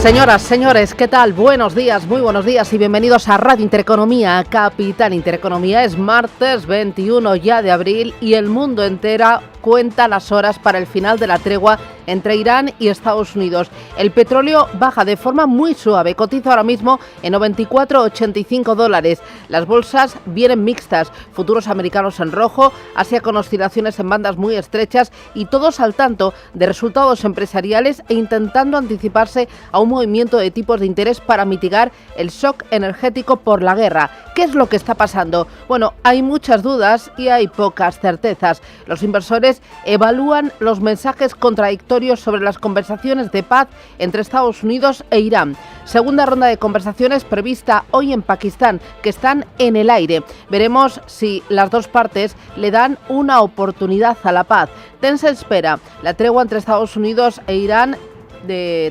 Señoras, señores, ¿qué tal? Buenos días, muy buenos días y bienvenidos a Radio Intereconomía, Capital Intereconomía. Es martes 21 ya de abril y el mundo entero cuenta las horas para el final de la tregua entre Irán y Estados Unidos. El petróleo baja de forma muy suave, cotiza ahora mismo en $94,85. Las bolsas vienen mixtas, futuros americanos en rojo, Asia con oscilaciones en bandas muy estrechas y todos al tanto de resultados empresariales e intentando anticiparse a un movimiento de tipos de interés para mitigar el shock energético por la guerra. ¿Qué es lo que está pasando? Bueno, hay muchas dudas y hay pocas certezas. Los inversores evalúan los mensajes contradictorios sobre las conversaciones de paz entre Estados Unidos e Irán. Segunda ronda de conversaciones prevista hoy en Pakistán, que están en el aire. Veremos si las dos partes le dan una oportunidad a la paz. Tensa espera. La tregua entre Estados Unidos e Irán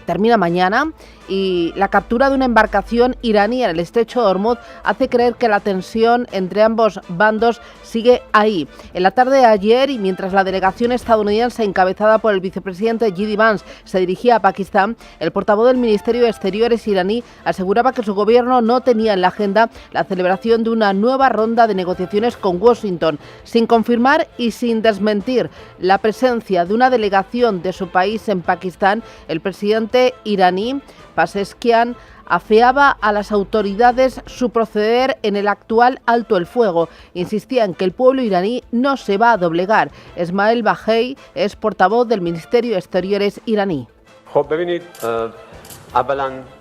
termina mañana y la captura de una embarcación iraní en el estrecho de Hormuz hace creer que la tensión entre ambos bandos sigue ahí. En la tarde de ayer, y mientras la delegación estadounidense encabezada por el vicepresidente J.D. Vance se dirigía a Pakistán, el portavoz del Ministerio de Exteriores iraní aseguraba que su gobierno no tenía en la agenda la celebración de una nueva ronda de negociaciones con Washington, sin confirmar y sin desmentir la presencia de una delegación de su país en Pakistán. El presidente iraní Pezeshkian afeaba a las autoridades su proceder en el actual alto el fuego. Insistía en que el pueblo iraní no se va a doblegar. Esmail Baghaei es portavoz del Ministerio de Exteriores iraní.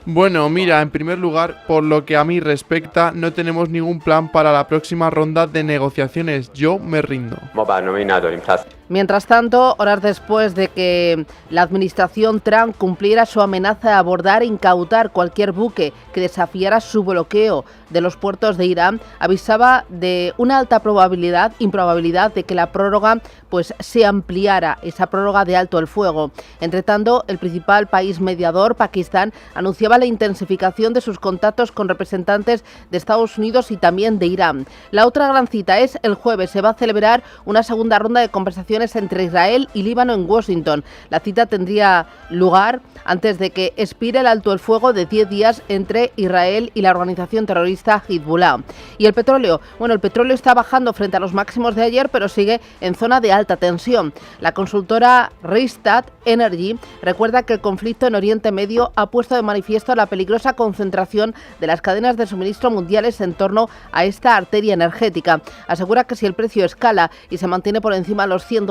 Bueno, mira, en primer lugar, por lo que a mí respecta, no tenemos ningún plan para la próxima ronda de negociaciones. Yo me rindo. Mientras tanto, horas después de que la administración Trump cumpliera su amenaza de abordar e incautar cualquier buque que desafiara su bloqueo de los puertos de Irán, avisaba de una alta improbabilidad de que la prórroga se ampliara, esa prórroga de alto el fuego. Entre tanto, el principal país mediador, Pakistán, anunciaba la intensificación de sus contactos con representantes de Estados Unidos y también de Irán. La otra gran cita es el jueves. Se va a celebrar una segunda ronda de conversaciones entre Israel y Líbano en Washington. La cita tendría lugar antes de que expire el alto el fuego de 10 días entre Israel y la organización terrorista Hezbollah. Y el petróleo, el petróleo está bajando frente a los máximos de ayer, pero sigue en zona de alta tensión. La consultora Rystad Energy recuerda que el conflicto en Oriente Medio ha puesto de manifiesto la peligrosa concentración de las cadenas de suministro mundiales en torno a esta arteria energética. Asegura que si el precio escala y se mantiene por encima de los $100,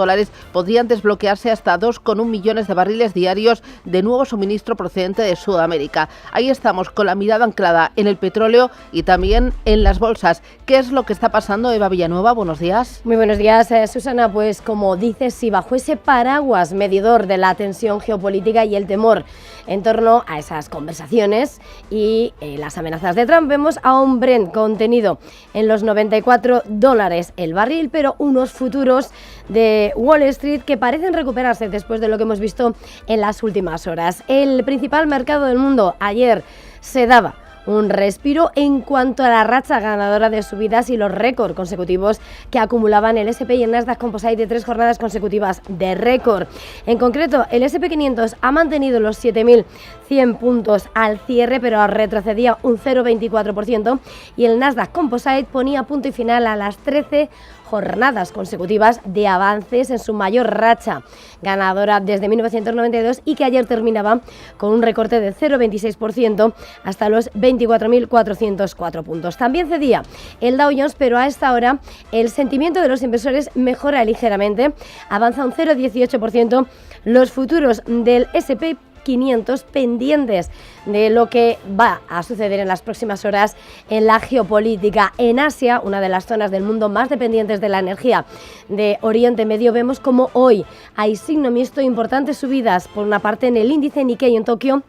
podrían desbloquearse hasta 2,1 millones de barriles diarios de nuevo suministro procedente de Sudamérica. Ahí estamos con la mirada anclada en el petróleo y también en las bolsas. ¿Qué es lo que está pasando, Eva Villanueva? Buenos días. Muy buenos días, Susana. Pues como dices, si bajo ese paraguas medidor de la tensión geopolítica y el temor en torno a esas conversaciones y las amenazas de Trump, vemos a un Brent contenido en los $94 el barril, pero unos futuros de Wall Street que parecen recuperarse después de lo que hemos visto en las últimas horas. El principal mercado del mundo ayer se daba un respiro en cuanto a la racha ganadora de subidas y los récords consecutivos que acumulaban el S&P y el Nasdaq Composite de 3 jornadas consecutivas de récord. En concreto, el S&P 500 ha mantenido los 7.100 puntos al cierre, pero retrocedía un 0,24%, y el Nasdaq Composite ponía punto y final a las 13 jornadas consecutivas de avances en su mayor racha ganadora desde 1992 y que ayer terminaba con un recorte de 0,26% hasta los 24.404 puntos. También cedía el Dow Jones, pero a esta hora el sentimiento de los inversores mejora ligeramente, avanza un 0,18%, los futuros del S&P 500 pendientes de lo que va a suceder en las próximas horas en la geopolítica. En Asia, una de las zonas del mundo más dependientes de la energía de Oriente Medio, vemos como hoy hay signo mixto, importantes subidas por una parte en el índice Nikkei en Tokio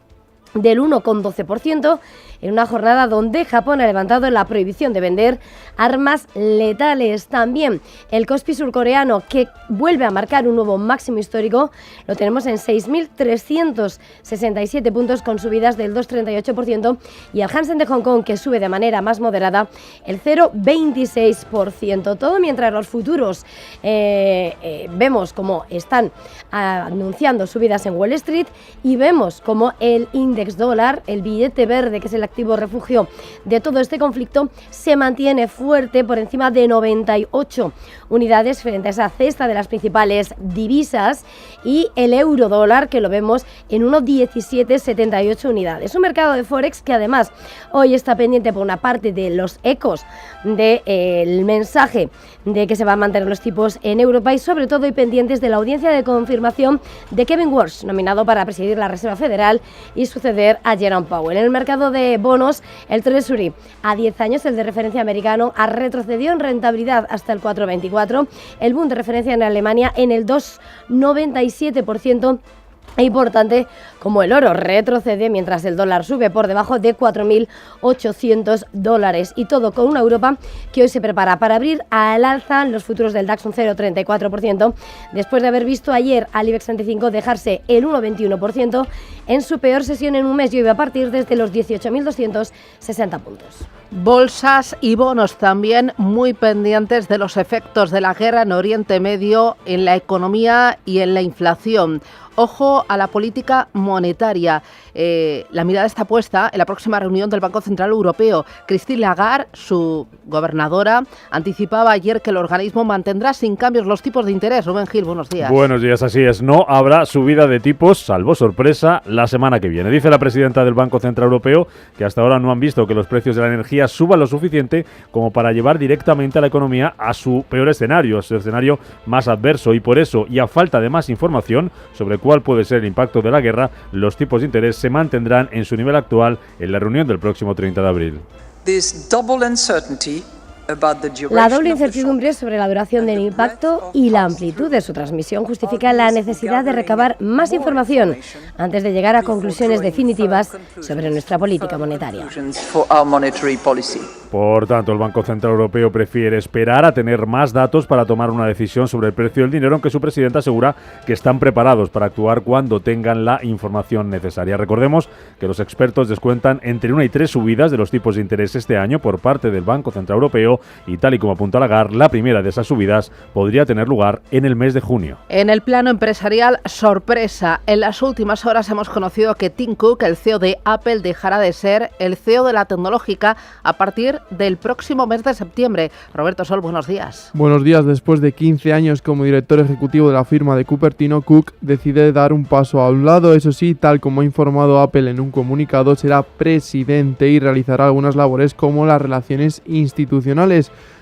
del 1,12%, en una jornada donde Japón ha levantado la prohibición de vender armas letales. También el Kospi surcoreano, que vuelve a marcar un nuevo máximo histórico, lo tenemos en 6.367 puntos con subidas del 2,38%, y el Hansen de Hong Kong, que sube de manera más moderada el 0,26%. Todo mientras los futuros vemos cómo están anunciando subidas en Wall Street y vemos cómo el índice índice dólar, el billete verde, que es el activo refugio de todo este conflicto, se mantiene fuerte por encima de 98 unidades frente a esa cesta de las principales divisas, y el euro dólar, que lo vemos en unos 17,78 unidades. Un mercado de Forex que además hoy está pendiente por una parte de los ecos del mensaje de que se van a mantener los tipos en Europa, y sobre todo y pendientes de la audiencia de confirmación de Kevin Walsh, nominado para presidir la Reserva Federal y suceder a Jerome Powell. En el mercado de bonos, el Treasury a 10 años, el de referencia americano, ha retrocedido en rentabilidad hasta el 4,24, el Bund de referencia en Alemania en el 2,97%. Es importante como el oro retrocede mientras el dólar sube por debajo de 4.800 dólares, y todo con una Europa que hoy se prepara para abrir al alza. Los futuros del DAX un 0,34% después de haber visto ayer al IBEX 35 dejarse el 1,21% en su peor sesión en un mes, y hoy va a partir desde los 18.260 puntos. Bolsas y bonos también muy pendientes de los efectos de la guerra en Oriente Medio en la economía y en la inflación. Ojo a la política monetaria. La mirada está puesta en la próxima reunión del Banco Central Europeo. Christine Lagarde, su gobernadora, anticipaba ayer que el organismo mantendrá sin cambios los tipos de interés. Rubén Gil, buenos días. Buenos días, así es. No habrá subida de tipos, salvo sorpresa, la semana que viene. Dice la presidenta del Banco Central Europeo que hasta ahora no han visto que los precios de la energía suban lo suficiente como para llevar directamente a la economía a su peor escenario, su escenario más adverso, y por eso, y a falta de más información sobre cuál puede ser el impacto de la guerra, los tipos de interés se mantendrán en su nivel actual en la reunión del próximo 30 de abril. La doble incertidumbre sobre la duración del impacto y la amplitud de su transmisión justifica la necesidad de recabar más información antes de llegar a conclusiones definitivas sobre nuestra política monetaria. Por tanto, el Banco Central Europeo prefiere esperar a tener más datos para tomar una decisión sobre el precio del dinero, aunque su presidenta asegura que están preparados para actuar cuando tengan la información necesaria. Recordemos que los expertos descuentan entre 1 y 3 subidas de los tipos de interés este año por parte del Banco Central Europeo, y tal y como apunta Lagarde, la primera de esas subidas podría tener lugar en el mes de junio. En el plano empresarial, sorpresa. En las últimas horas hemos conocido que Tim Cook, el CEO de Apple, dejará de ser el CEO de la tecnológica a partir del próximo mes de septiembre. Roberto Sol, buenos días. Buenos días. Después de 15 años como director ejecutivo de la firma de Cupertino, Cook decide dar un paso a un lado. Eso sí, tal como ha informado Apple en un comunicado, será presidente y realizará algunas labores como las relaciones institucionales.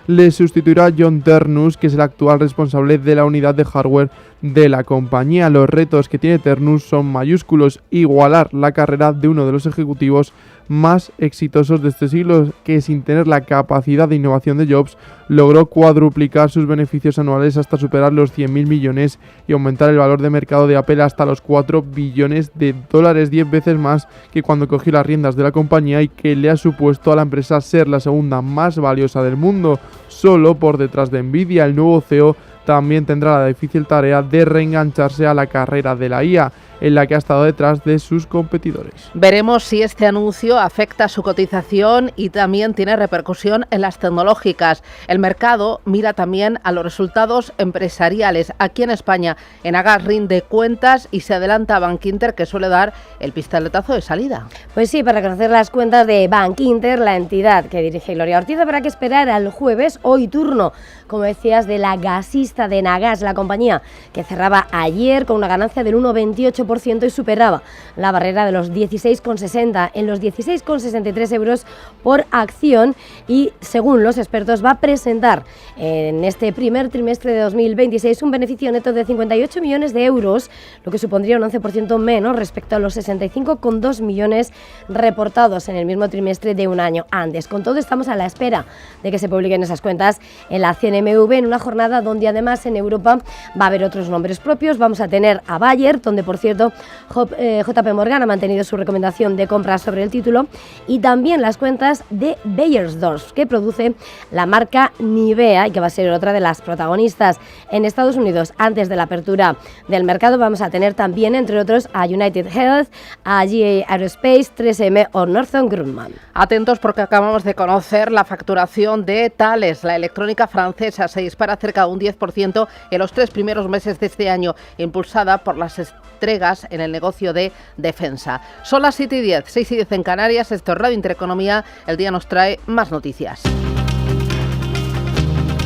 Le sustituirá John Ternus, que es el actual responsable de la unidad de hardware de la compañía. Los retos que tiene Ternus son mayúsculos: igualar la carrera de uno de los ejecutivos más exitosos de este siglo, que sin tener la capacidad de innovación de Jobs, logró cuadruplicar sus beneficios anuales hasta superar los 100.000 millones y aumentar el valor de mercado de Apple hasta los 4 billones de dólares, 10 veces más que cuando cogió las riendas de la compañía, y que le ha supuesto a la empresa ser la segunda más valiosa del mundo, solo por detrás de Nvidia. El nuevo CEO también tendrá la difícil tarea de reengancharse a la carrera de la IA, en la que ha estado detrás de sus competidores. Veremos si este anuncio afecta su cotización y también tiene repercusión en las tecnológicas. El mercado mira también a los resultados empresariales. Aquí en España, Enagás rinde cuentas y se adelanta a Bankinter, que suele dar el pistoletazo de salida. Pues sí, para conocer las cuentas de Bankinter, la entidad que dirige Gloria Ortiz, habrá que esperar al jueves. Hoy turno, como decías, de la gasista de Enagás, la compañía que cerraba ayer con una ganancia del 1,28% y superaba la barrera de los 16,60 en los 16,63 euros por acción, y según los expertos va a presentar en este primer trimestre de 2026 un beneficio neto de 58 millones de euros, lo que supondría un 11% menos respecto a los 65,2 millones reportados en el mismo trimestre de un año antes. Con todo, estamos a la espera de que se publiquen esas cuentas en la CNMV, en una jornada donde además en Europa va a haber otros nombres propios. Vamos a tener a Bayer, donde por cierto JP Morgan ha mantenido su recomendación de compra sobre el título, y también las cuentas de Beiersdorf, que produce la marca Nivea y que va a ser otra de las protagonistas en Estados Unidos. Antes de la apertura del mercado vamos a tener también, entre otros, a United Health, a GE Aerospace, 3M o Northrop Grumman. Atentos, porque acabamos de conocer la facturación de Thales. La electrónica francesa se dispara cerca de un 10% 6% en los 3 primeros meses de este año, impulsada por las entregas en el negocio de defensa. Son las 7:10, 6:10 en Canarias. Esto es Radio Intereconomía. El día nos trae más noticias.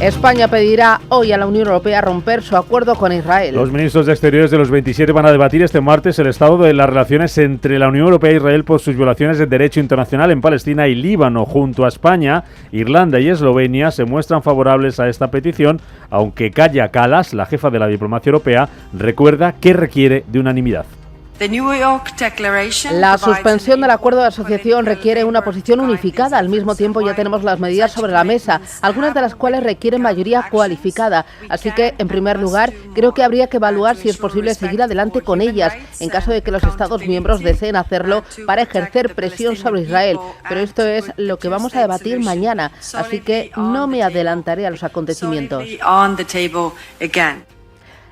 España pedirá hoy a la Unión Europea romper su acuerdo con Israel. Los ministros de Exteriores de los 27 van a debatir este martes el estado de las relaciones entre la Unión Europea e Israel por sus violaciones del derecho internacional en Palestina y Líbano. Junto a España, Irlanda y Eslovenia se muestran favorables a esta petición, aunque Kaja Kallas, la jefa de la diplomacia europea, recuerda que requiere de unanimidad. La suspensión del acuerdo de asociación requiere una posición unificada. Al mismo tiempo ya tenemos las medidas sobre la mesa, algunas de las cuales requieren mayoría cualificada. Así que, en primer lugar, creo que habría que evaluar si es posible seguir adelante con ellas, en caso de que los Estados miembros deseen hacerlo para ejercer presión sobre Israel. Pero esto es lo que vamos a debatir mañana, así que no me adelantaré a los acontecimientos.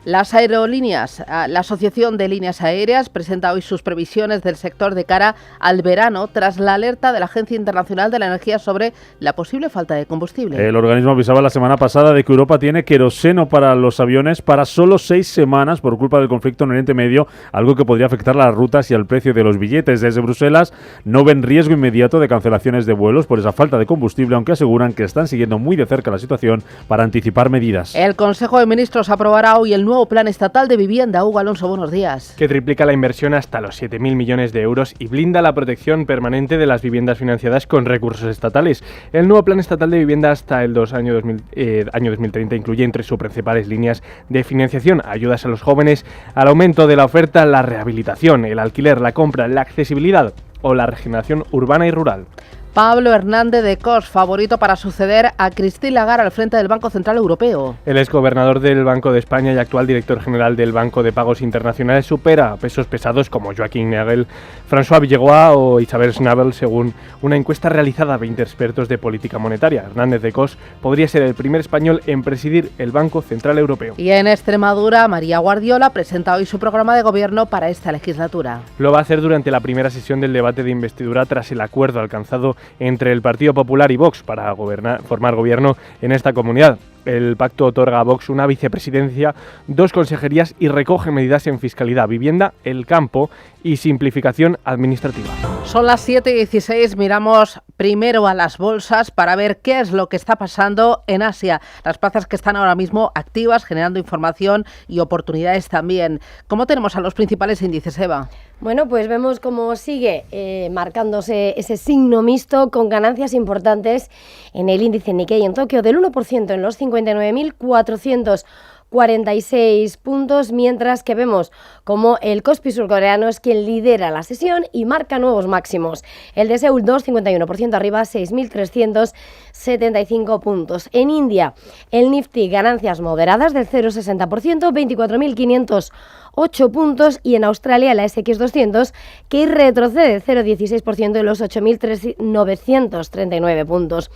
Las aerolíneas, la Asociación de Líneas Aéreas presenta hoy sus previsiones del sector de cara al verano tras la alerta de la Agencia Internacional de la Energía sobre la posible falta de combustible. El organismo avisaba la semana pasada de que Europa tiene queroseno para los aviones para solo 6 semanas por culpa del conflicto en Oriente Medio, algo que podría afectar a las rutas y al precio de los billetes. Desde Bruselas no ven riesgo inmediato de cancelaciones de vuelos por esa falta de combustible, aunque aseguran que están siguiendo muy de cerca la situación para anticipar medidas. El Consejo de Ministros aprobará hoy el nuevo Plan Estatal de Vivienda. Hugo Alonso, buenos días. Que triplica la inversión hasta los 7.000 millones de euros y blinda la protección permanente de las viviendas financiadas con recursos estatales. El nuevo Plan Estatal de Vivienda hasta el año 2030 incluye entre sus principales líneas de financiación ayudas a los jóvenes, al aumento de la oferta, la rehabilitación, el alquiler, la compra, la accesibilidad o la regeneración urbana y rural. Pablo Hernández de Cos, favorito para suceder a Christine Lagarde al frente del Banco Central Europeo. El exgobernador del Banco de España y actual director general del Banco de Pagos Internacionales supera a pesos pesados como Joaquín Nagel, François Villeroy o Isabel Schnabel, según una encuesta realizada a 20 expertos de política monetaria. Hernández de Cos podría ser el primer español en presidir el Banco Central Europeo. Y en Extremadura, María Guardiola presenta hoy su programa de gobierno para esta legislatura. Lo va a hacer durante la primera sesión del debate de investidura tras el acuerdo alcanzado entre el Partido Popular y Vox para formar gobierno en esta comunidad. El pacto otorga a Vox una vicepresidencia, 2 consejerías y recoge medidas en fiscalidad, vivienda, el campo y simplificación administrativa. Son las 7:16, miramos primero a las bolsas para ver qué es lo que está pasando en Asia. Las plazas que están ahora mismo activas, generando información y oportunidades también. ¿Cómo tenemos a los principales índices, Eva? Bueno, pues vemos cómo sigue marcándose ese signo mixto con ganancias importantes en el índice Nikkei en Tokio del 1% en los 59.446 puntos, mientras que vemos como el Kospi surcoreano es quien lidera la sesión y marca nuevos máximos. El de Seúl 2,51% arriba, 6.375 puntos. En India, el Nifty ganancias moderadas del 0,60%, 24.508 puntos, y en Australia el ASX 200 que retrocede 0,16% en los 8.939 puntos.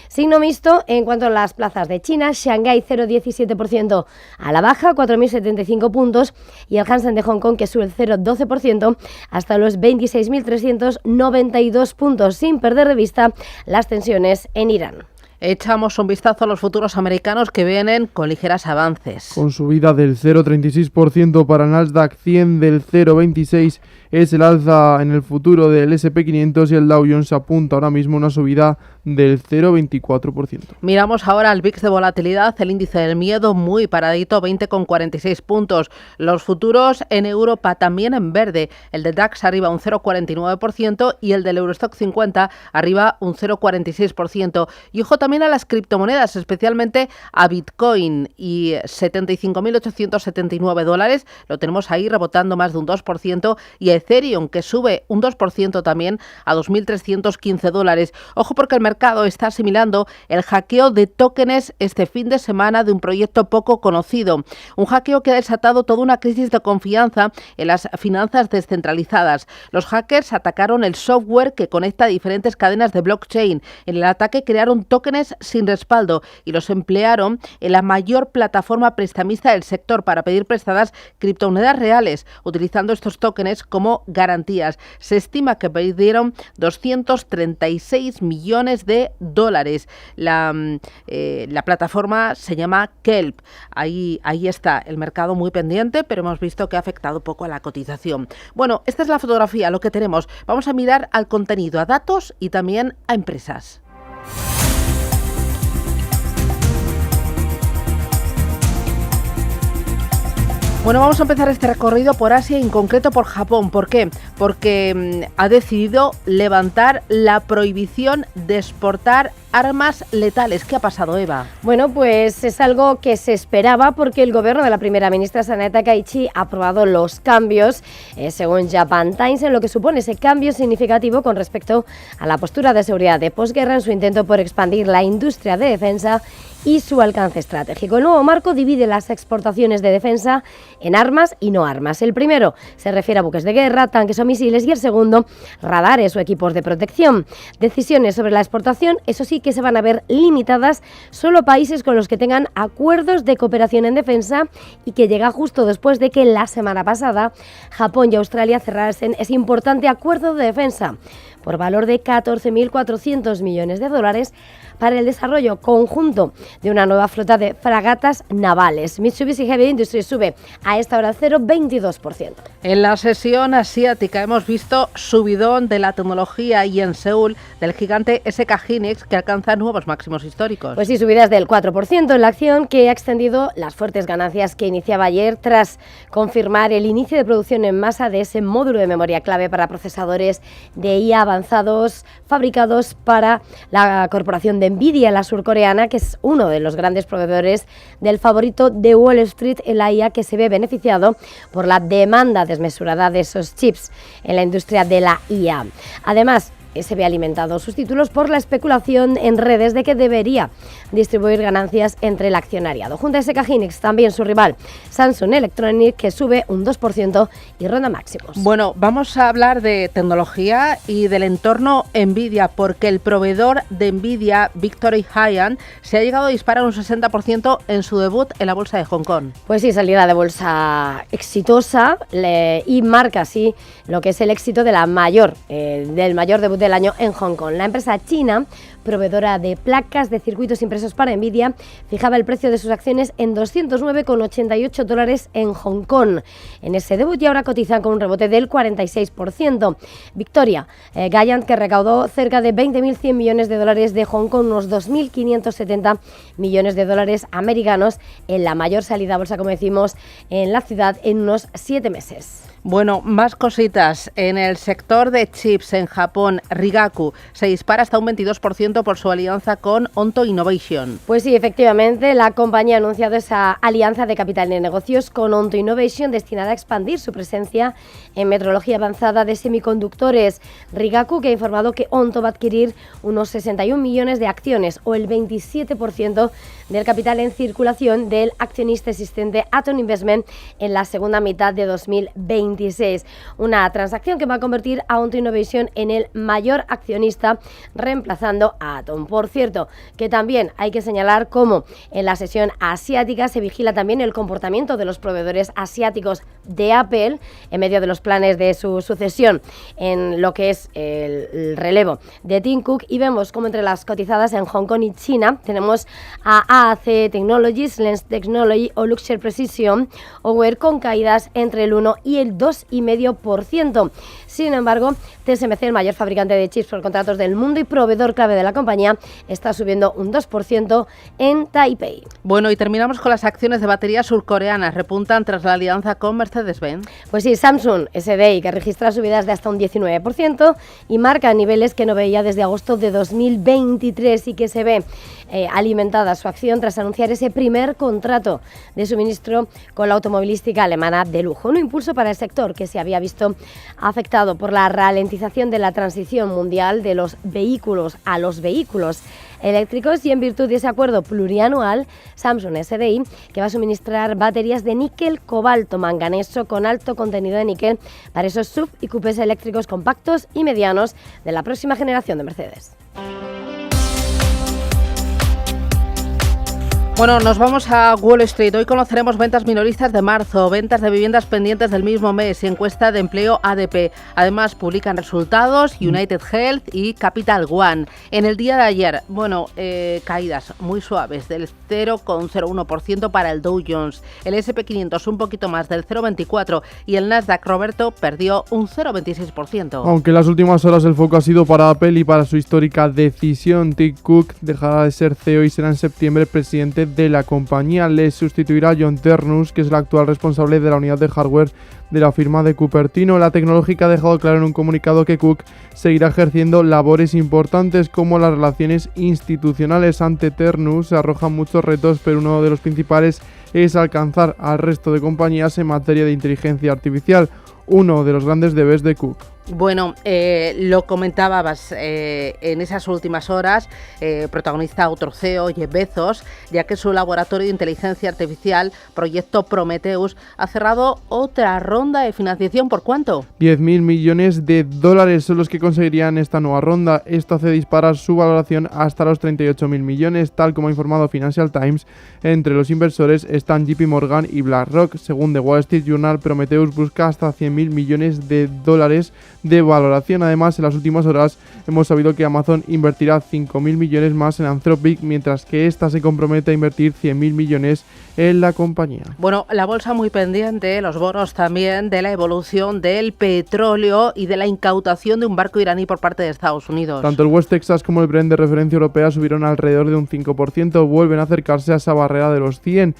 Signo mixto en cuanto a las plazas de China, Shanghái 0,17% a la baja, 4.075 puntos, y el Hansen de Hong Kong que sube el 0,12% hasta los 26.392 puntos, sin perder de vista las tensiones en Irán. Echamos un vistazo a los futuros americanos que vienen con ligeros avances. Con subida del 0,36% para el Nasdaq 100, del 0,26% es el alza en el futuro del S&P 500 y el Dow Jones apunta ahora mismo una subida del 0,24%. Miramos ahora al VIX de volatilidad, el índice del miedo muy paradito, 20,46 puntos. Los futuros en Europa también en verde, el de DAX arriba un 0,49% y el del Eurostock 50 arriba un 0,46%. Y ojo también a las criptomonedas, especialmente a Bitcoin y $75.879, lo tenemos ahí rebotando más de un 2%, y Ethereum que sube un 2% también a $2.315. Ojo porque el mercado está asimilando el hackeo de tokens este fin de semana de un proyecto poco conocido. Un hackeo que ha desatado toda una crisis de confianza en las finanzas descentralizadas. Los hackers atacaron el software que conecta diferentes cadenas de blockchain. En el ataque crearon tokens tokens sin respaldo y los emplearon en la mayor plataforma prestamista del sector para pedir prestadas criptomonedas reales, utilizando estos tokens como garantías. Se estima que perdieron 236 millones de dólares. La plataforma se llama Kelp. Ahí está el mercado muy pendiente, pero hemos visto que ha afectado poco a la cotización. Bueno, esta es la fotografía, lo que tenemos. Vamos a mirar al contenido, a datos y también a empresas. Bueno, vamos a empezar este recorrido por Asia y en concreto por Japón. ¿Por qué? Porque ha decidido levantar la prohibición de exportar armas letales. ¿Qué ha pasado, Eva? Bueno, pues es algo que se esperaba porque el gobierno de la primera ministra Sanae Takaichi ha aprobado los cambios, según Japan Times, en lo que supone ese cambio significativo con respecto a la postura de seguridad de posguerra en su intento por expandir la industria de defensa y su alcance estratégico. El nuevo marco divide las exportaciones de defensa en armas y no armas. El primero se refiere a buques de guerra, tanques o misiles, y el segundo, radares o equipos de protección. Decisiones sobre la exportación, eso sí, que se van a ver limitadas solo a países con los que tengan acuerdos de cooperación en defensa, y que llega justo después de que la semana pasada Japón y Australia cerrasen ese importante acuerdo de defensa por valor de 14.400 millones de dólares para el desarrollo conjunto de una nueva flota de fragatas navales. Mitsubishi Heavy Industries sube a esta hora 0,22%. En la sesión asiática hemos visto subidón de la tecnología y en Seúl del gigante SK Hynix, que alcanza nuevos máximos históricos. Pues sí, subidas del 4% en la acción, que ha extendido las fuertes ganancias que iniciaba ayer tras confirmar el inicio de producción en masa de ese módulo de memoria clave para procesadores de IA avanzados fabricados para la corporación de Nvidia, la surcoreana, que es uno de los grandes proveedores del favorito de Wall Street en la IA, que se ve beneficiado por la demanda desmesurada de esos chips en la industria de la IA. Además, se ve alimentado sus títulos por la especulación en redes de que debería distribuir ganancias entre el accionariado. Junto a SK Hynix, también su rival Samsung Electronics, que sube un 2% y ronda máximos. Bueno, vamos a hablar de tecnología y del entorno Nvidia, porque el proveedor de Nvidia, Victory High-End, se ha llegado a disparar un 60% en su debut en la bolsa de Hong Kong. Pues sí, salida de bolsa exitosa y marca así lo que es el éxito de del mayor debut del año en Hong Kong. La empresa china, proveedora de placas de circuitos impresos para Nvidia, fijaba el precio de sus acciones en $209,88 en Hong Kong. En ese debut, y ahora cotizan con un rebote del 46%. Victoria High-End, que recaudó cerca de 20.100 millones de dólares de Hong Kong, unos 2.570 millones de dólares americanos, en la mayor salida a bolsa, como decimos, en la ciudad en unos 7 meses. Bueno, más cositas. En el sector de chips en Japón, Rigaku se dispara hasta un 22% por su alianza con Onto Innovation. Pues sí, efectivamente, la compañía ha anunciado esa alianza de capital de negocios con Onto Innovation destinada a expandir su presencia en metrología avanzada de semiconductores. Rigaku, que ha informado que Onto va a adquirir unos 61 millones de acciones, o el 27% del capital en circulación del accionista existente Atom Investment en la segunda mitad de 2020. Una transacción que va a convertir a Onto Innovation en el mayor accionista, reemplazando a Atom. Por cierto, que también hay que señalar cómo en la sesión asiática se vigila también el comportamiento de los proveedores asiáticos de Apple en medio de los planes de su sucesión en lo que es el relevo de Tim Cook, y vemos como entre las cotizadas en Hong Kong y China tenemos a AAC Technologies, Lens Technology o Luxshare Precision Aware con caídas entre el 1 y el 2,5%. Sin embargo, TSMC, el mayor fabricante de chips por contratos del mundo y proveedor clave de la compañía, está subiendo un 2% en Taipei. Bueno, y terminamos con las acciones de baterías surcoreanas. Repuntan tras la alianza con Mercedes-Benz. Pues sí, Samsung SDI, que registra subidas de hasta un 19% y marca niveles que no veía desde agosto de 2023, y que se ve alimentada su acción tras anunciar ese primer contrato de suministro con la automovilística alemana de lujo. Un impulso para el sector que se había visto afectado por la ralentización de la transición mundial de los vehículos a los vehículos eléctricos, y en virtud de ese acuerdo plurianual, Samsung SDI, que va a suministrar baterías de níquel, cobalto, manganeso con alto contenido de níquel para esos sub y cupés eléctricos compactos y medianos de la próxima generación de Mercedes. Bueno, nos vamos a Wall Street. Hoy conoceremos ventas minoristas de marzo, ventas de viviendas pendientes del mismo mes y encuesta de empleo ADP. Además, publican resultados United Health y Capital One. En el día de ayer, caídas muy suaves del 0,01% para el Dow Jones. El S&P 500 un poquito más del 0,24% y el Nasdaq, Roberto, perdió un 0,26%. Aunque en las últimas horas el foco ha sido para Apple y para su histórica decisión, Tim Cook dejará de ser CEO y será en septiembre presidente de la compañía. Le sustituirá John Ternus, que es el actual responsable de la unidad de hardware de la firma de Cupertino. La tecnológica ha dejado claro en un comunicado que Cook seguirá ejerciendo labores importantes como las relaciones institucionales. Ante Ternus se arrojan muchos retos, pero uno de los principales es alcanzar al resto de compañías en materia de inteligencia artificial, uno de los grandes deberes de Cook. Bueno, lo comentabas en esas últimas horas, protagonista otro CEO, Jeff Bezos, ya que su laboratorio de inteligencia artificial, Proyecto Prometheus, ha cerrado otra ronda de financiación. ¿Por cuánto? 10.000 millones de dólares son los que conseguirían esta nueva ronda. Esto hace disparar su valoración hasta los 38.000 millones, tal como ha informado Financial Times. Entre los inversores están JP Morgan y BlackRock. Según The Wall Street Journal, Prometheus busca hasta 100.000 millones de dólares de valoración. Además, en las últimas horas hemos sabido que Amazon invertirá 5.000 millones más en Anthropic, mientras que esta se compromete a invertir 100.000 millones en la compañía. Bueno, la bolsa muy pendiente, los bonos también, de la evolución del petróleo y de la incautación de un barco iraní por parte de Estados Unidos. Tanto el West Texas como el Brent de referencia europea subieron alrededor de un 5%, vuelven a acercarse a esa barrera de los 100.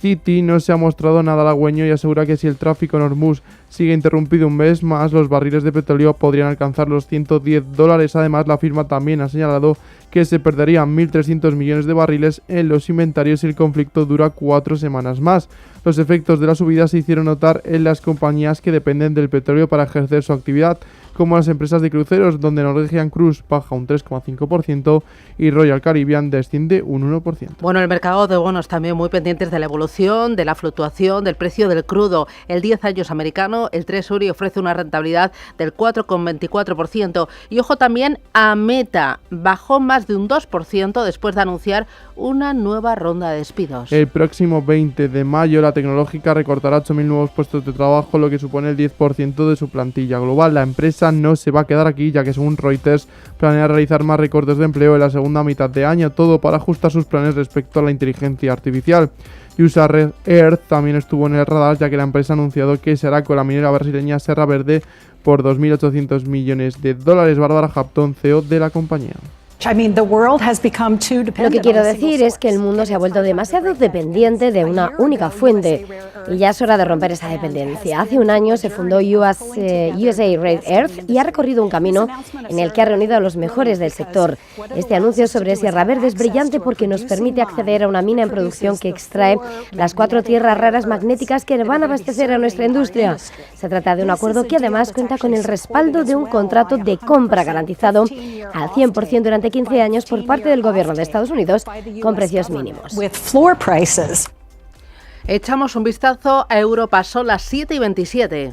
Citi no se ha mostrado nada halagüeño y asegura que si el tráfico en Hormuz sigue interrumpido un mes más, los barriles de petróleo podrían alcanzar los $110. Además, la firma también ha señalado que se perderían 1.300 millones de barriles en los inventarios si el conflicto dura 4 semanas más. Los efectos de la subida se hicieron notar en las compañías que dependen del petróleo para ejercer su actividad, como las empresas de cruceros, donde Norwegian Cruise baja un 3,5% y Royal Caribbean desciende un 1%. Bueno, el mercado de bonos también muy pendientes de la evolución, de la fluctuación del precio del crudo. El 10 años americano, el Treasury, ofrece una rentabilidad del 4,24%. Y ojo también a Meta, bajó más de un 2% después de anunciar una nueva ronda de despidos. El próximo 20 de mayo, la tecnológica recortará 8.000 nuevos puestos de trabajo, lo que supone el 10% de su plantilla global. La empresa no se va a quedar aquí, ya que según Reuters planea realizar más recortes de empleo en la segunda mitad de año, todo para ajustar sus planes respecto a la inteligencia artificial. USA Earth también estuvo en el radar, ya que la empresa ha anunciado que se hará con la minera brasileña Serra Verde por 2.800 millones de dólares. Bárbara Hampton, CEO de la compañía. Lo que quiero decir es que el mundo se ha vuelto demasiado dependiente de una única fuente y ya es hora de romper esa dependencia. Hace un año se fundó USA Rare Earth y ha recorrido un camino en el que ha reunido a los mejores del sector. Este anuncio sobre Sierra Verde es brillante porque nos permite acceder a una mina en producción que extrae las 4 tierras raras magnéticas que van a abastecer a nuestra industria. Se trata de un acuerdo que además cuenta con el respaldo de un contrato de compra garantizado al 100% durante 15 años por parte del gobierno de Estados Unidos con precios mínimos. Echamos un vistazo a Europa, son las 7:27.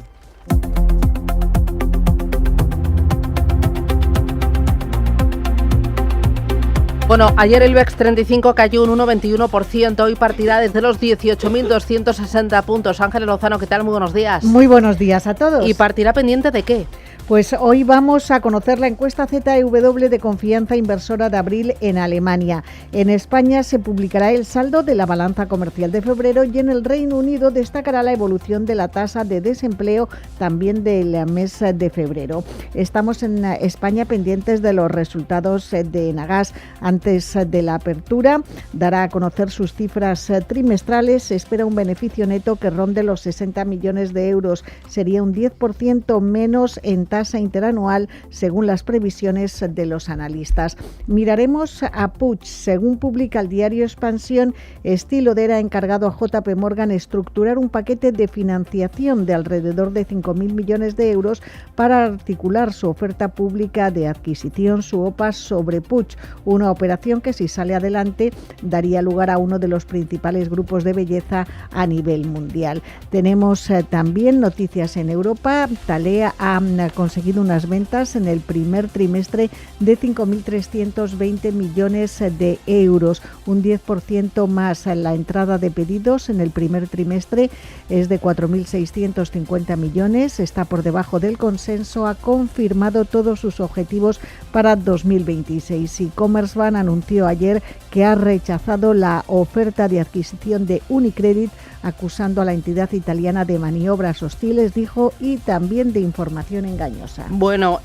Bueno, ayer el IBEX 35 cayó un 1,21%, hoy partirá desde los 18.260 puntos. Ángeles Lozano, ¿qué tal? Muy buenos días. Muy buenos días a todos. ¿Y partirá pendiente de qué? Pues hoy vamos a conocer la encuesta ZEW de confianza inversora de abril en Alemania. En España se publicará el saldo de la balanza comercial de febrero y en el Reino Unido destacará la evolución de la tasa de desempleo también del mes de febrero. Estamos en España pendientes de los resultados de Enagas antes de la apertura. Dará a conocer sus cifras trimestrales. Se espera un beneficio neto que ronde los 60 millones de euros. Sería un 10% menos en tasa interanual según las previsiones de los analistas. Miraremos a Puig. Según publica el diario Expansión, Steel Odera ha encargado a JP Morgan estructurar un paquete de financiación de alrededor de 5.000 millones de euros para articular su oferta pública de adquisición, su OPA, sobre Puig, una operación que, si sale adelante, daría lugar a uno de los principales grupos de belleza a nivel mundial. Tenemos también noticias en Europa. Thalea ha conseguido unas ventas en el primer trimestre de 5.320 millones de euros, un 10% más. La entrada de pedidos en el primer trimestre es de 4.650 millones, está por debajo del consenso, ha confirmado todos sus objetivos para 2026. Y Commerzbank anunció ayer que ha rechazado la oferta de adquisición de Unicredit, acusando a la entidad italiana de maniobras hostiles, dijo, y también de información engañosa. Bueno,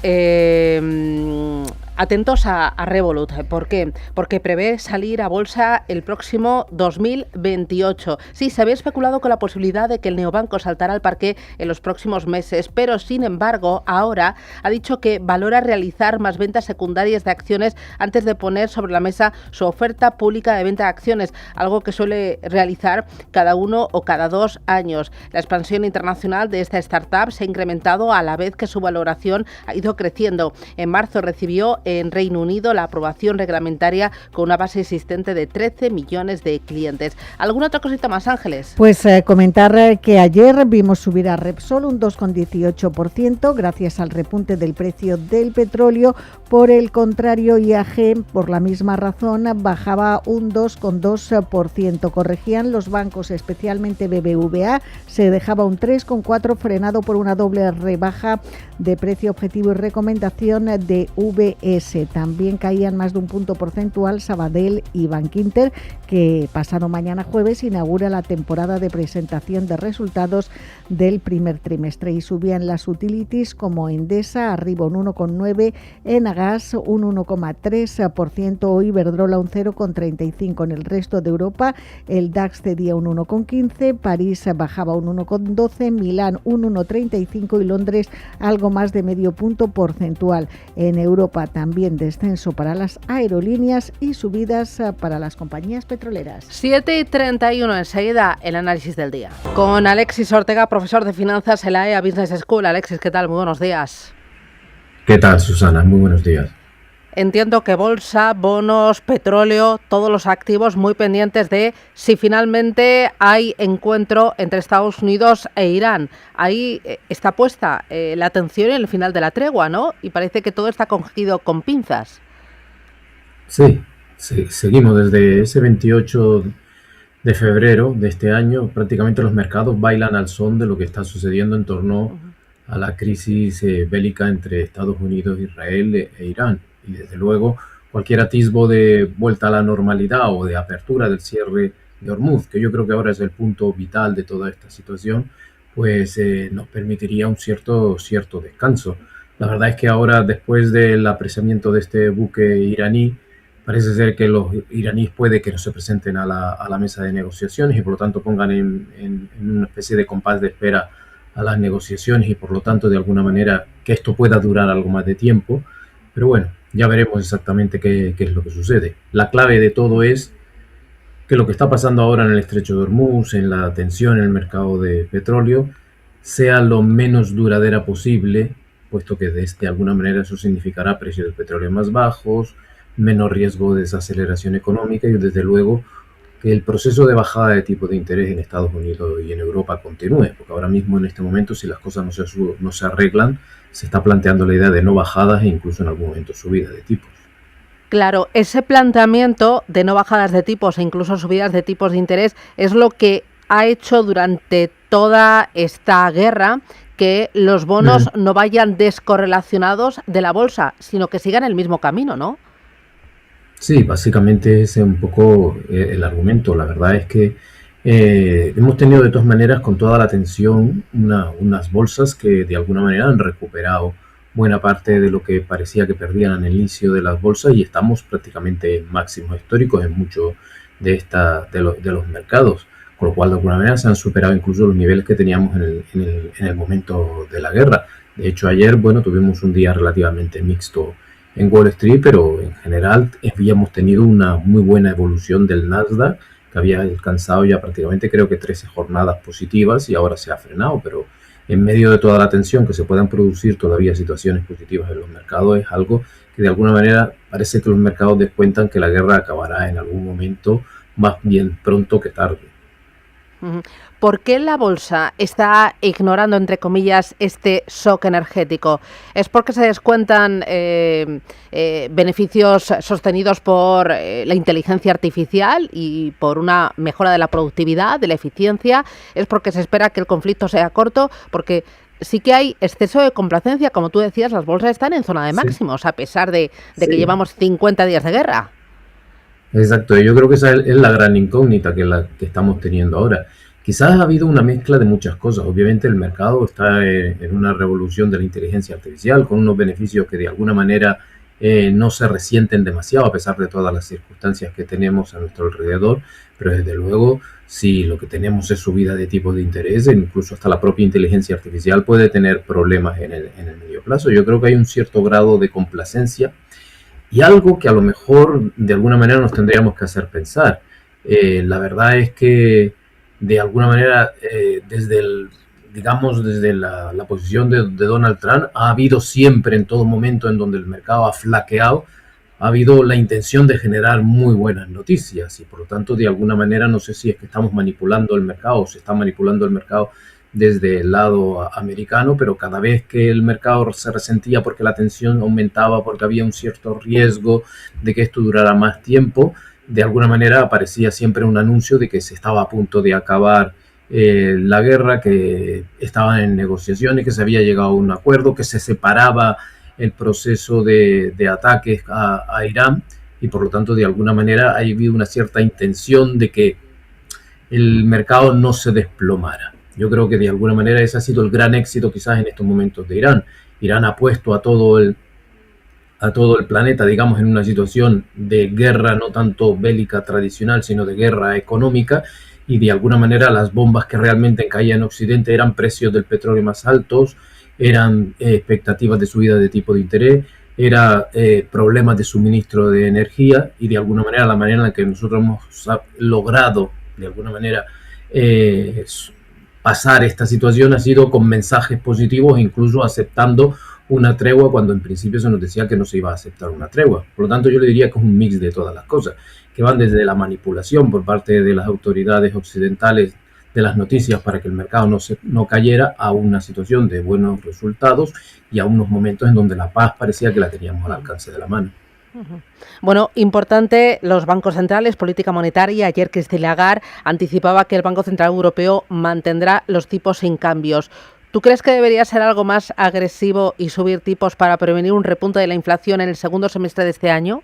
atentos a Revolut. ¿Por qué? Porque prevé salir a bolsa el próximo 2028. Sí, se había especulado con la posibilidad de que el neobanco saltara al parqué en los próximos meses, pero sin embargo ahora ha dicho que valora realizar más ventas secundarias de acciones antes de poner sobre la mesa su oferta pública de venta de acciones, algo que suele realizar cada 1 o cada 2 años. La expansión internacional de esta startup se ha incrementado a la vez que su valoración ha ido creciendo. En marzo recibió en Reino Unido la aprobación reglamentaria con una base existente de 13 millones de clientes. ¿Alguna otra cosita más, Ángeles? Pues comentar que ayer vimos subir a Repsol un 2,18% gracias al repunte del precio del petróleo. Por el contrario, IAG, por la misma razón, bajaba un 2,2%. Corregían los bancos, especialmente BBVA, se dejaba un 3,4%, frenado por una doble rebaja de precio objetivo y recomendación de VS. También caían más de un punto porcentual Sabadell y Bankinter, que pasado mañana jueves inaugura la temporada de presentación de resultados del primer trimestre, y subían las utilities como Endesa, arriba un 1,9%, Enagas un 1,3%, o Iberdrola un 0,35%. En el resto de Europa el DAX cedía un 1,15%, París bajaba un 1,12%, Milán un 1,35% y Londres algo más de medio punto porcentual. En Europa también descenso para las aerolíneas y subidas para las compañías petroleras. 7:31, enseguida el análisis del día. Con Alexis Ortega, profesor de finanzas en la EA Business School. Alexis, ¿qué tal? Muy buenos días. ¿Qué tal, Susana? Muy buenos días. Entiendo que bolsa, bonos, petróleo, todos los activos muy pendientes de si finalmente hay encuentro entre Estados Unidos e Irán. Ahí está puesta la atención en el final de la tregua, ¿no? Y parece que todo está cogido con pinzas. Sí, seguimos desde ese 28 de febrero de este año. Prácticamente los mercados bailan al son de lo que está sucediendo en torno a la crisis bélica entre Estados Unidos, Israel e Irán. Y desde luego cualquier atisbo de vuelta a la normalidad o de apertura del cierre de Hormuz, que yo creo que ahora es el punto vital de toda esta situación, pues nos permitiría un cierto descanso. La verdad es que ahora, después del apresamiento de este buque iraní, parece ser que los iraníes puede que no se presenten a la mesa de negociaciones y por lo tanto pongan en una especie de compás de espera a las negociaciones, y por lo tanto de alguna manera que esto pueda durar algo más de tiempo. Pero bueno, ya veremos exactamente qué es lo que sucede. La clave de todo es que lo que está pasando ahora en el estrecho de Hormuz, en la tensión en el mercado de petróleo, sea lo menos duradera posible, puesto que de alguna manera eso significará precios del petróleo más bajos, menos riesgo de desaceleración económica y desde luego que el proceso de bajada de tipo de interés en Estados Unidos y en Europa continúe, porque ahora mismo en este momento, si las cosas no se arreglan, se está planteando la idea de no bajadas e incluso en algún momento subidas de tipos. Claro, ese planteamiento de no bajadas de tipos e incluso subidas de tipos de interés es lo que ha hecho durante toda esta guerra que los bonos no vayan descorrelacionados de la bolsa, sino que sigan el mismo camino, ¿no? Sí, básicamente ese es un poco el argumento. La verdad es que hemos tenido de todas maneras, con toda la tensión, unas bolsas que de alguna manera han recuperado buena parte de lo que parecía que perdían al inicio de las bolsas, y estamos prácticamente en máximos históricos en muchos de los mercados, con lo cual de alguna manera se han superado incluso los niveles que teníamos en el momento de la guerra. De hecho, ayer, bueno, tuvimos un día relativamente mixto en Wall Street, pero en general habíamos tenido una muy buena evolución del Nasdaq, que había alcanzado ya prácticamente creo que 13 jornadas positivas y ahora se ha frenado, pero en medio de toda la tensión que se puedan producir todavía situaciones positivas en los mercados, es algo que de alguna manera parece que los mercados descuentan que la guerra acabará en algún momento, más bien pronto que tarde. Ujú. ¿Por qué la bolsa está ignorando, entre comillas, este shock energético? ¿Es porque se descuentan beneficios sostenidos por la inteligencia artificial y por una mejora de la productividad, de la eficiencia? ¿Es porque se espera que el conflicto sea corto? Porque sí que hay exceso de complacencia, como tú decías, las bolsas están en zona de Sí, máximos, a pesar de que sí, llevamos 50 días de guerra. exacto. Yo creo que esa es la gran incógnita la que estamos teniendo ahora. Quizás ha habido una mezcla de muchas cosas. Obviamente el mercado está en una revolución de la inteligencia artificial con unos beneficios que de alguna manera no se resienten demasiado a pesar de todas las circunstancias que tenemos a nuestro alrededor, pero desde luego si lo que tenemos es subida de tipos de interés, incluso hasta la propia inteligencia artificial puede tener problemas en el medio plazo. Yo creo que hay un cierto grado de complacencia y algo que a lo mejor de alguna manera nos tendríamos que hacer pensar. La verdad es que de alguna manera digamos, desde la posición de Donald Trump ha habido siempre en todo momento en donde el mercado ha flaqueado, ha habido la intención de generar muy buenas noticias y por lo tanto de alguna manera no sé si es que estamos manipulando el mercado o se está manipulando el mercado desde el lado americano, pero cada vez que el mercado se resentía porque la tensión aumentaba, porque había un cierto riesgo de que esto durara más tiempo, de alguna manera aparecía siempre un anuncio de que se estaba a punto de acabar la guerra, que estaban en negociaciones, que se había llegado a un acuerdo, que se separaba el proceso de ataques a Irán y por lo tanto de alguna manera ha habido una cierta intención de que el mercado no se desplomara. Yo creo que de alguna manera ese ha sido el gran éxito quizás en estos momentos de Irán. Irán ha puesto a todo el planeta, digamos, en una situación de guerra no tanto bélica tradicional, sino de guerra económica, y de alguna manera las bombas que realmente caían en Occidente eran precios del petróleo más altos, eran expectativas de subida de tipo de interés, era problemas de suministro de energía, y de alguna manera la manera en la que nosotros hemos logrado de alguna manera pasar esta situación ha sido con mensajes positivos, incluso aceptando una tregua cuando en principio se nos decía que no se iba a aceptar una tregua. Por lo tanto, yo le diría que es un mix de todas las cosas, que van desde la manipulación por parte de las autoridades occidentales de las noticias para que el mercado no cayera, a una situación de buenos resultados y a unos momentos en donde la paz parecía que la teníamos al alcance de la mano. Bueno, importante, los bancos centrales, política monetaria. Ayer Christine Lagarde anticipaba que el Banco Central Europeo mantendrá los tipos sin cambios. ¿Tú crees que debería ser algo más agresivo y subir tipos para prevenir un repunte de la inflación en el segundo semestre de este año?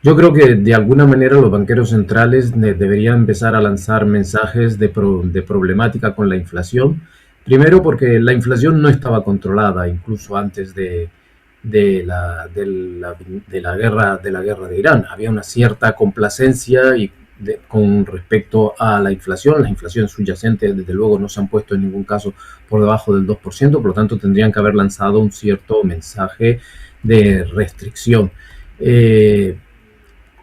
Yo creo que de alguna manera los banqueros centrales deberían empezar a lanzar mensajes de problemática con la inflación. Primero porque la inflación no estaba controlada incluso antes de la guerra de Irán. Había una cierta complacencia con respecto a la inflación. Las inflaciones subyacentes desde luego no se han puesto en ningún caso por debajo del 2%, por lo tanto tendrían que haber lanzado un cierto mensaje de restricción.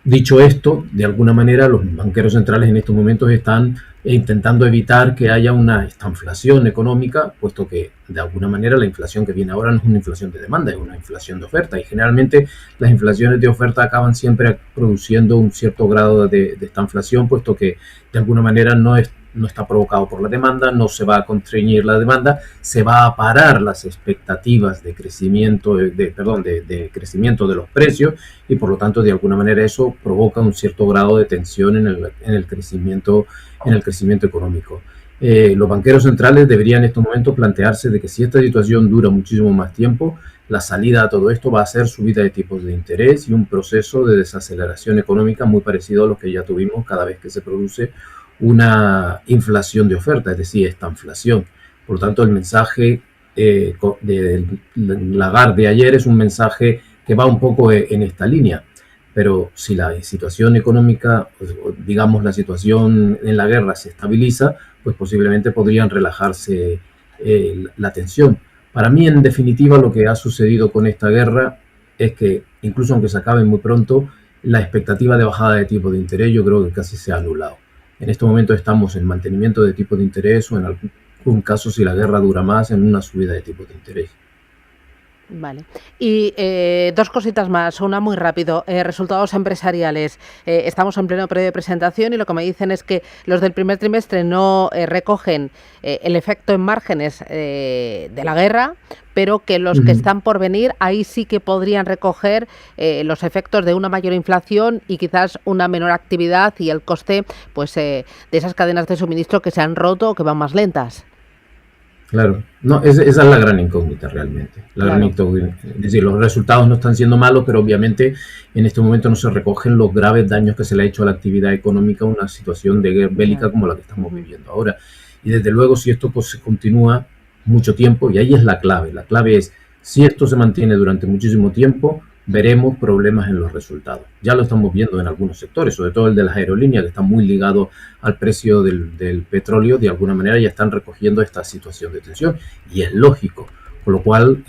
Dicho esto, de alguna manera los banqueros centrales en estos momentos están intentando evitar que haya una estanflación económica, puesto que de alguna manera la inflación que viene ahora no es una inflación de demanda, es una inflación de oferta, y generalmente las inflaciones de oferta acaban siempre produciendo un cierto grado de estanflación, puesto que de alguna manera no está provocado por la demanda, no se va a constreñir la demanda, se va a parar las expectativas de crecimiento, de crecimiento de los precios, y por lo tanto de alguna manera eso provoca un cierto grado de tensión en el crecimiento económico. Los banqueros centrales deberían en estos momentos plantearse de que si esta situación dura muchísimo más tiempo, la salida a todo esto va a ser subida de tipos de interés y un proceso de desaceleración económica muy parecido a lo que ya tuvimos cada vez que se produce una inflación de oferta, es decir, estanflación. Por lo tanto, el mensaje de Lagarde de ayer es un mensaje que va un poco en esta línea. Pero si la situación económica, digamos la situación en la guerra se estabiliza, pues posiblemente podrían relajarse la tensión. Para mí, en definitiva, lo que ha sucedido con esta guerra es que, incluso aunque se acabe muy pronto, la expectativa de bajada de tipo de interés yo creo que casi se ha anulado. En este momento estamos en mantenimiento de tipo de interés o en algún caso, si la guerra dura más, en una subida de tipo de interés. Vale. Y dos cositas más, una muy rápido. Resultados empresariales. Estamos en pleno periodo de presentación y lo que me dicen es que los del primer trimestre no recogen el efecto en márgenes de la guerra, pero que los que están por venir, ahí sí que podrían recoger los efectos de una mayor inflación y quizás una menor actividad y el coste pues de esas cadenas de suministro que se han roto o que van más lentas. Claro, no, esa es la gran incógnita realmente. Gran incógnita. Es decir, los resultados no están siendo malos, pero obviamente en este momento no se recogen los graves daños que se le ha hecho a la actividad económica en una situación de guerra bélica como la que estamos viviendo ahora. Y desde luego, si esto pues, se continúa mucho tiempo, y ahí es la clave es, si esto se mantiene durante muchísimo tiempo, veremos problemas en los resultados. Ya lo estamos viendo en algunos sectores, sobre todo el de las aerolíneas, que está muy ligado al precio del petróleo, de alguna manera ya están recogiendo esta situación de tensión, y es lógico. Con lo cual,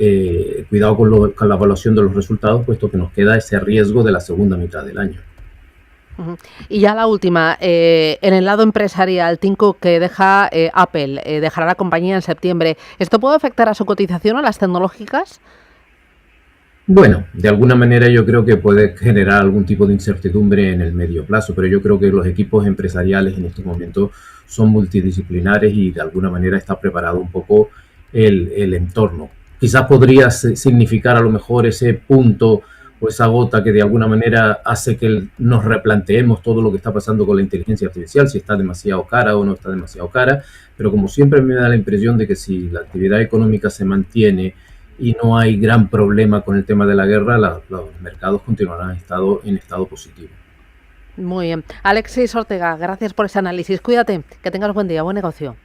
cuidado con la evaluación de los resultados, puesto que nos queda ese riesgo de la segunda mitad del año. Y ya la última, en el lado empresarial, Tim Cook, que deja Apple, dejará la compañía en septiembre, ¿esto puede afectar a su cotización o a las tecnológicas? Bueno, de alguna manera yo creo que puede generar algún tipo de incertidumbre en el medio plazo, pero yo creo que los equipos empresariales en estos momentos son multidisciplinares y de alguna manera está preparado un poco el entorno. Quizás podría significar a lo mejor ese punto o esa gota que de alguna manera hace que nos replanteemos todo lo que está pasando con la inteligencia artificial, si está demasiado cara o no está demasiado cara, pero como siempre me da la impresión de que si la actividad económica se mantiene y no hay gran problema con el tema de la guerra, los mercados continuarán en estado positivo. Muy bien. Alexis Ortega, gracias por ese análisis. Cuídate, que tengas buen día, buen negocio.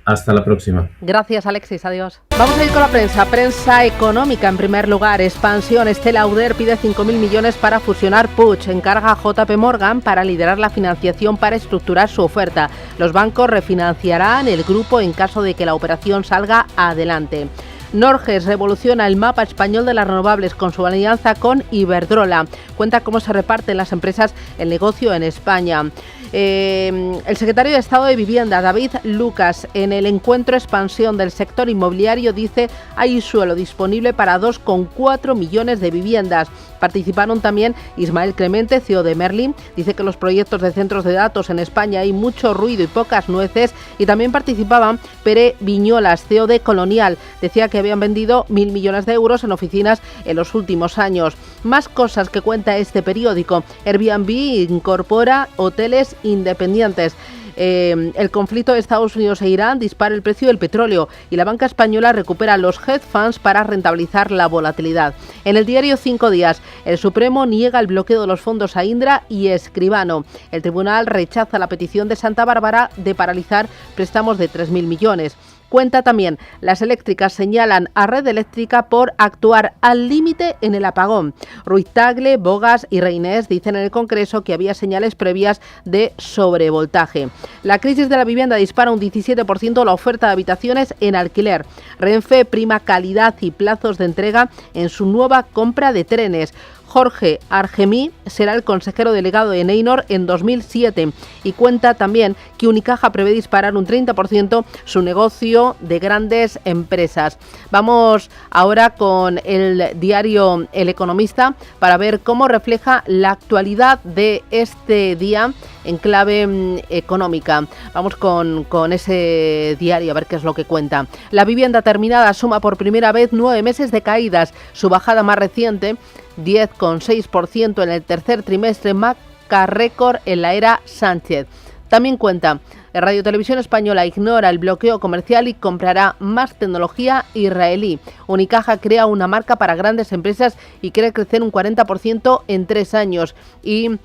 Hasta la próxima. Gracias, Alexis. Adiós. Vamos a ir con la prensa. Prensa económica en primer lugar. Expansión. Estée Lauder pide 5.000 millones para fusionar Puig. Encarga a JP Morgan para liderar la financiación para estructurar su oferta. Los bancos refinanciarán el grupo en caso de que la operación salga adelante. Norges revoluciona el mapa español de las renovables con su alianza con Iberdrola. Cuenta cómo se reparten las empresas el negocio en España. El secretario de Estado de Vivienda, David Lucas, en el encuentro expansión del sector inmobiliario dice hay suelo disponible para 2,4 millones de viviendas. Participaron también Ismael Clemente, CEO de Merlin, dice que los proyectos de centros de datos en España hay mucho ruido y pocas nueces, y también participaban Pere Viñolas, CEO de Colonial, decía que habían vendido 1.000 millones de euros en oficinas en los últimos años. Más cosas que cuenta este periódico. Airbnb incorpora hoteles independientes. El conflicto de Estados Unidos e Irán dispara el precio del petróleo y la banca española recupera los hedge funds para rentabilizar la volatilidad. En el diario 5 Días, el Supremo niega el bloqueo de los fondos a Indra y Escribano. El tribunal rechaza la petición de Santa Bárbara de paralizar préstamos de 3.000 millones. Cuenta también, las eléctricas señalan a Red Eléctrica por actuar al límite en el apagón. Ruiz Tagle, Bogas y Reinés dicen en el Congreso que había señales previas de sobrevoltaje. La crisis de la vivienda dispara un 17% la oferta de habitaciones en alquiler. Renfe prima calidad y plazos de entrega en su nueva compra de trenes. Jorge Argemí será el consejero delegado de Neinor en 2007 y cuenta también que Unicaja prevé disparar un 30% su negocio de grandes empresas. Vamos ahora con el diario El Economista para ver cómo refleja la actualidad de este día en clave económica. Vamos con ese diario a ver qué es lo que cuenta. La vivienda terminada suma por primera vez 9 meses de caídas. Su bajada más reciente, 10,6% en el tercer trimestre, marca récord en la era Sánchez. También cuenta, Radio Televisión Española ignora el bloqueo comercial y comprará más tecnología israelí. Unicaja crea una marca para grandes empresas y quiere crecer un 40% en 3 años. Y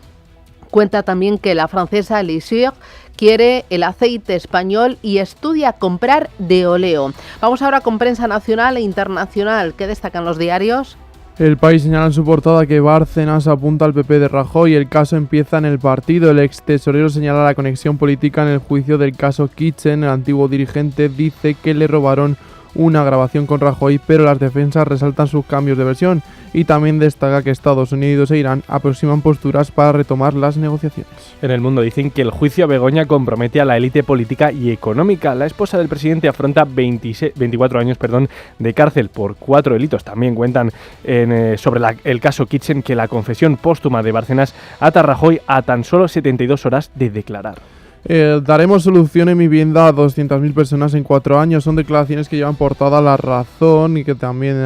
cuenta también que la francesa Elixir quiere el aceite español y estudia comprar de Oleo. Vamos ahora con prensa nacional e internacional. ¿Qué destacan los diarios? El País señala en su portada que Bárcenas apunta al PP de Rajoy y el caso empieza en el partido. El ex tesorero señala la conexión política en el juicio del caso Kitchen. El antiguo dirigente dice que le robaron una grabación con Rajoy, pero las defensas resaltan sus cambios de versión y también destaca que Estados Unidos e Irán aproximan posturas para retomar las negociaciones. En El Mundo dicen que el juicio a Begoña compromete a la élite política y económica. La esposa del presidente afronta 24 años de cárcel por 4 delitos. También cuentan sobre el caso Kitchen que la confesión póstuma de Bárcenas ata a Rajoy a tan solo 72 horas de declarar. Daremos solución en mi vivienda a 200.000 personas en 4 años. Son declaraciones que llevan portada La Razón y que también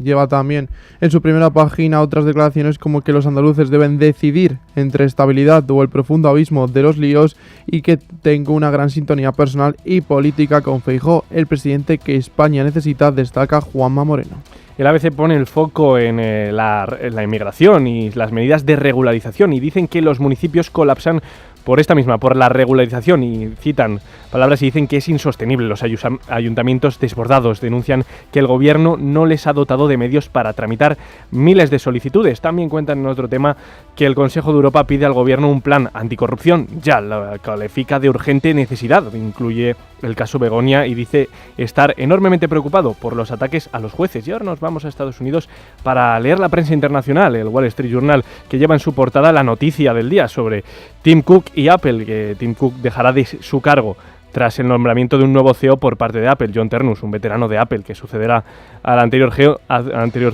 lleva también en su primera página otras declaraciones como que los andaluces deben decidir entre estabilidad o el profundo abismo de los líos y que tengo una gran sintonía personal y política con Feijóo, el presidente que España necesita, destaca Juanma Moreno. El ABC pone el foco en la inmigración y las medidas de regularización y dicen que los municipios colapsan por la regularización, y citan palabras y dicen que es insostenible. Los ayuntamientos desbordados denuncian que el gobierno no les ha dotado de medios para tramitar miles de solicitudes. También cuentan en otro tema que el Consejo de Europa pide al gobierno un plan anticorrupción, ya lo califica de urgente necesidad, incluye el caso Begoña y dice estar enormemente preocupado por los ataques a los jueces. Y ahora nos vamos a Estados Unidos para leer la prensa internacional, el Wall Street Journal, que lleva en su portada la noticia del día sobre Tim Cook y Apple, que Tim Cook dejará de su cargo tras el nombramiento de un nuevo CEO por parte de Apple, John Ternus, un veterano de Apple que sucederá al anterior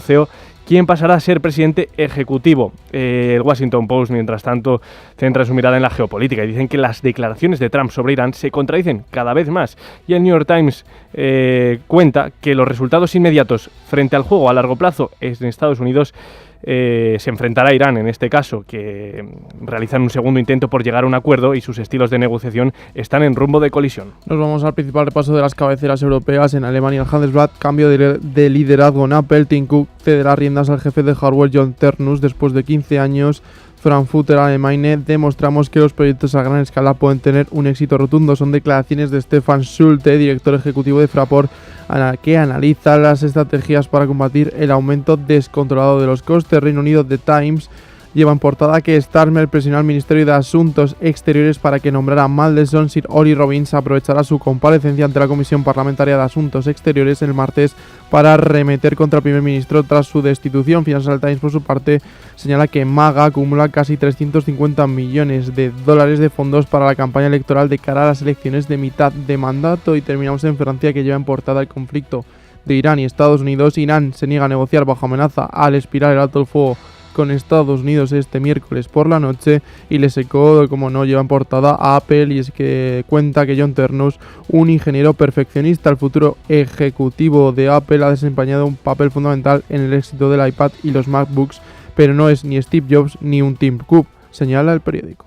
CEO, quien pasará a ser presidente ejecutivo. El Washington Post, mientras tanto, centra su mirada en la geopolítica y dicen que las declaraciones de Trump sobre Irán se contradicen cada vez más. Y el New York Times cuenta que los resultados inmediatos frente al juego a largo plazo en Estados Unidos se enfrentará a Irán, en este caso, que realizan un segundo intento por llegar a un acuerdo y sus estilos de negociación están en rumbo de colisión. Nos vamos al principal repaso de las cabeceras europeas. En Alemania, el Handelsblatt, cambio de liderazgo en Apple. Tim Cook cederá riendas al jefe de hardware John Ternus después de 15 años. Frankfurter Allgemeine, demostramos que los proyectos a gran escala pueden tener un éxito rotundo. Son declaraciones de Stefan Schulte, director ejecutivo de Fraport, que analiza las estrategias para combatir el aumento descontrolado de los costes. Reino Unido, The Times, lleva en portada que Starmer presionó al Ministerio de Asuntos Exteriores para que nombrara a Mandelson. Sir Ollie Robbins aprovechará su comparecencia ante la Comisión Parlamentaria de Asuntos Exteriores el martes para arremeter contra el primer ministro tras su destitución. Financial Times, por su parte, señala que MAGA acumula casi 350 millones de dólares de fondos para la campaña electoral de cara a las elecciones de mitad de mandato. Y terminamos en Francia, que lleva en portada el conflicto de Irán y Estados Unidos. Irán se niega a negociar bajo amenaza al expirar el alto el fuego con Estados Unidos este miércoles por la noche, y le secó, como no, lleva en portada a Apple, y es que cuenta que John Ternus, un ingeniero perfeccionista, el futuro ejecutivo de Apple, ha desempeñado un papel fundamental en el éxito del iPad y los MacBooks, pero no es ni Steve Jobs ni un Tim Cook, señala el periódico.